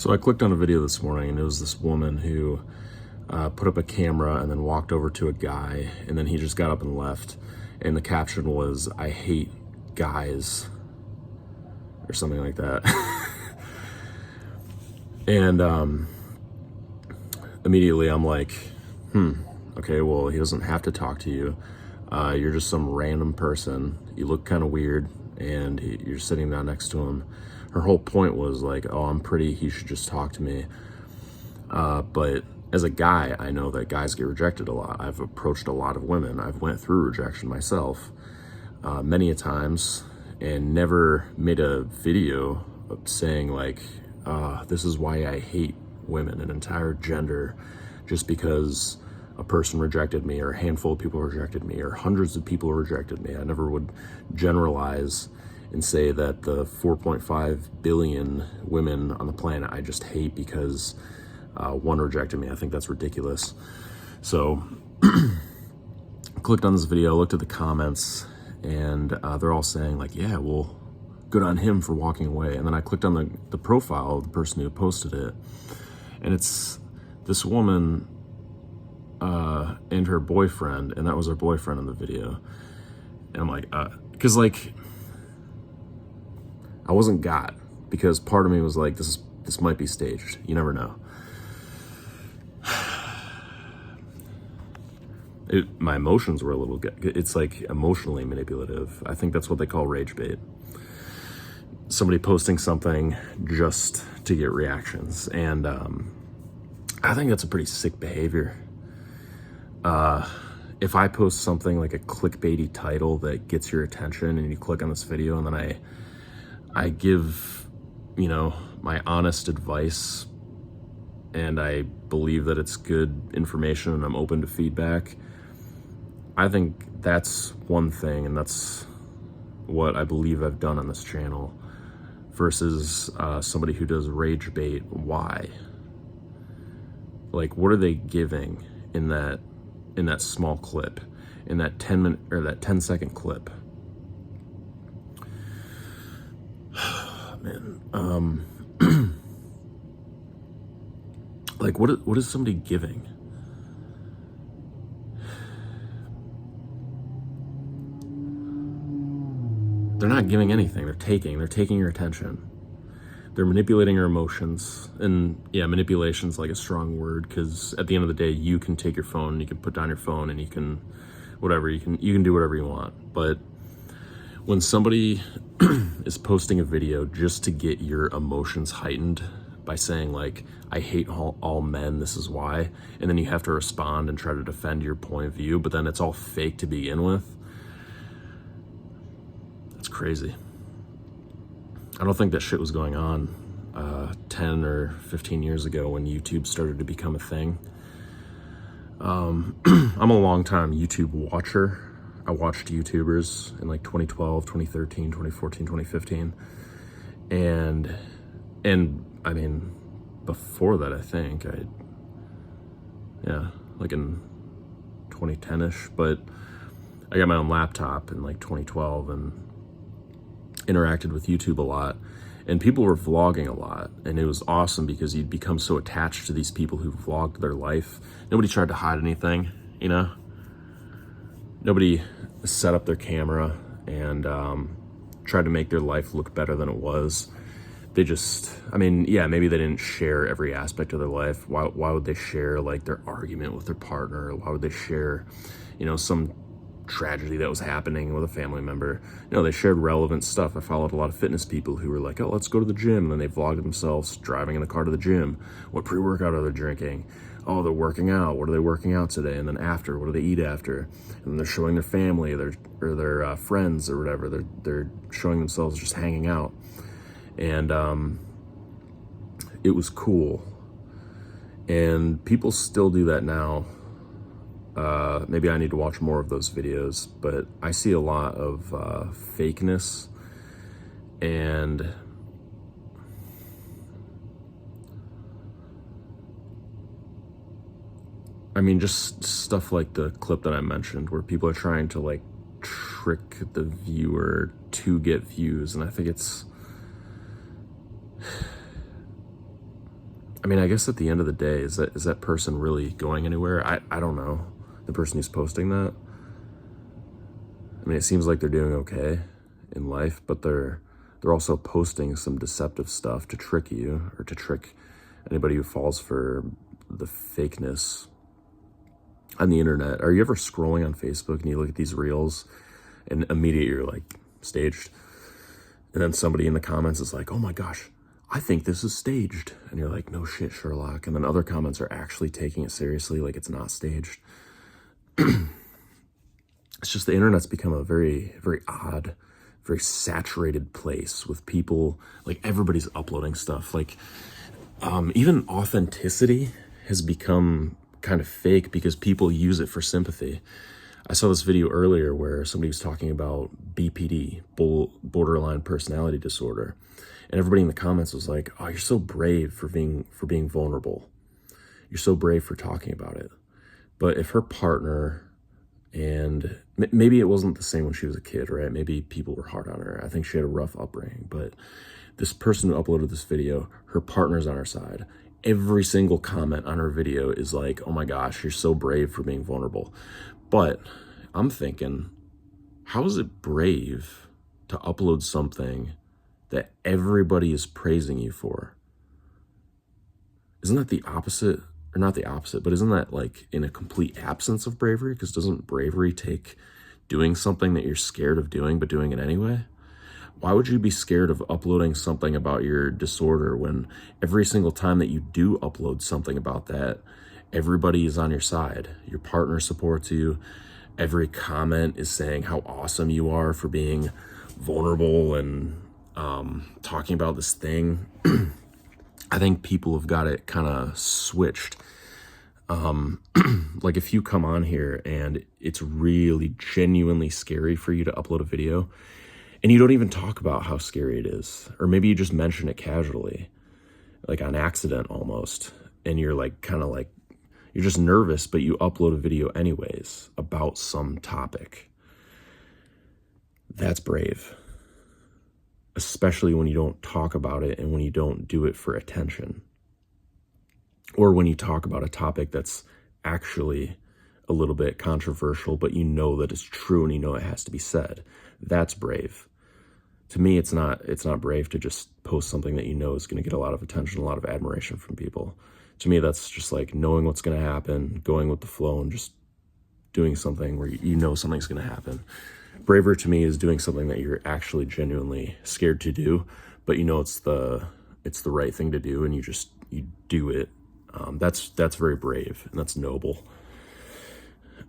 So I clicked on a video this morning, and it was this woman who put up a camera and then walked over to a guy, and then he just got up and left. And the caption was, "I hate guys," or something like that. And immediately I'm like, okay, well, he doesn't have to talk to you. You're just some random person. You look kind of weird, and you're sitting down next to him. Her whole point was like, oh, I'm pretty, he should just talk to me. But as a guy, I know that guys get rejected a lot. I've approached a lot of women. I've went through rejection myself many a times, and never made a video saying like, this is why I hate women, an entire gender, just because a person rejected me, or a handful of people rejected me, or hundreds of people rejected me. I never would generalize and say that the 4.5 billion women on the planet I just hate because one rejected me. I think that's ridiculous. So clicked on this video, looked at the comments, and they're all saying like, yeah, well, good on him for walking away. And then I clicked on the profile of the person who posted it, and it's this woman and her boyfriend, and that was her boyfriend in the video. And I'm like, because like, I wasn't got, because part of me was like, this might be staged. You never know. My emotions were a little, it's like emotionally manipulative. I think that's what they call rage bait. Somebody posting something just to get reactions. And I think that's a pretty sick behavior. If I post something like a clickbaity title that gets your attention, and you click on this video, and then I give, my honest advice, and I believe that it's good information, and I'm open to feedback, I think that's one thing, and that's what I believe I've done on this channel, versus somebody who does rage bait. Why? Like, what are they giving in that small clip, in that 10-minute or that 10-second clip? Man, like, what is somebody giving? They're not giving anything. They're taking your attention. They're manipulating your emotions. And yeah, manipulation's like a strong word, because at the end of the day, you can take your phone, you can put down your phone, and you can whatever, you can do whatever you want. But when somebody is posting a video just to get your emotions heightened by saying like, I hate all men, this is why, and then you have to respond and try to defend your point of view, but then it's all fake to begin with, that's crazy. I don't think that shit was going on 10 or 15 years ago when YouTube started to become a thing. I'm a long time YouTube watcher. I watched YouTubers in like 2012, 2013, 2014, 2015. And I mean, before that, I think like in 2010-ish, but I got my own laptop in like 2012 and interacted with YouTube a lot, and people were vlogging a lot, and it was awesome because you'd become so attached to these people who vlogged their life. Nobody tried to hide anything, Nobody set up their camera and tried to make their life look better than it was. They just, maybe they didn't share every aspect of their life. Why would they share like their argument with their partner? Why would they share, some tragedy that was happening with a family member? They shared relevant stuff. I followed a lot of fitness people who were like, oh, let's go to the gym. And then they vlogged themselves driving in the car to the gym. What pre-workout are they drinking? Oh, they're working out. What are they working out today? And then after, what do they eat after? And then they're showing their family, their friends or whatever. They're showing themselves just hanging out. And it was cool. And people still do that now. Maybe I need to watch more of those videos, but I see a lot of fakeness, and just stuff like the clip that I mentioned, where people are trying to like trick the viewer to get views. And I think it's I mean, I guess at the end of the day, is that person really going anywhere? I don't know. The person who's posting that. I mean, it seems like they're doing okay in life, but they're also posting some deceptive stuff to trick you, or to trick anybody who falls for the fakeness on the internet. Are you ever scrolling on Facebook and you look at these reels and immediately you're like, staged? And then somebody in the comments is like, oh my gosh, I think this is staged. And you're like, no shit, Sherlock. And then other comments are actually taking it seriously, like it's not staged. It's just the internet's become a very, very odd, very saturated place with people, like everybody's uploading stuff. Like even authenticity has become kind of fake because people use it for sympathy. I saw this video earlier where somebody was talking about BPD, borderline personality disorder. And everybody in the comments was like, oh, you're so brave for being vulnerable. You're so brave for talking about it. But if her partner, and maybe it wasn't the same when she was a kid, right? Maybe people were hard on her. I think she had a rough upbringing, but this person who uploaded this video, her partner's on her side. Every single comment on her video is like, oh my gosh, you're so brave for being vulnerable. But I'm thinking, how is it brave to upload something that everybody is praising you for? Isn't that the opposite? Or not the opposite, but isn't that like in a complete absence of bravery? Because doesn't bravery take doing something that you're scared of doing, but doing it anyway? Why would you be scared of uploading something about your disorder when every single time that you do upload something about that, everybody is on your side? Your partner supports you. Every comment is saying how awesome you are for being vulnerable and talking about this thing. I think people have got it kind of switched. Like if you come on here and it's really genuinely scary for you to upload a video and you don't even talk about how scary it is, or maybe you just mention it casually, like on accident almost, and you're like kind of like, you're just nervous, but you upload a video anyways about some topic. That's brave. Especially when you don't talk about it and when you don't do it for attention. Or when you talk about a topic that's actually a little bit controversial, but you know that it's true and you know it has to be said. That's brave. To me, it's not brave to just post something that you know is going to get a lot of attention, a lot of admiration from people. To me, that's just like knowing what's going to happen, going with the flow, and just doing something where you know something's going to happen. Braver to me is doing something that you're actually genuinely scared to do, but you know it's the right thing to do, and you do it. That's very brave, and that's noble.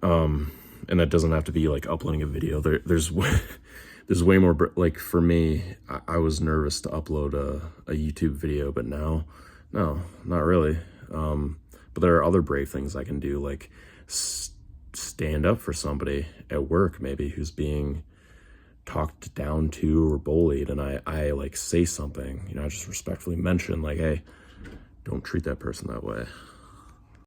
And that doesn't have to be like uploading a video. There's way more, like for me, I was nervous to upload a YouTube video, but now, no, not really. But there are other brave things I can do, like stand up for somebody at work maybe who's being talked down to or bullied, and I like say something, I just respectfully mention like, hey, don't treat that person that way.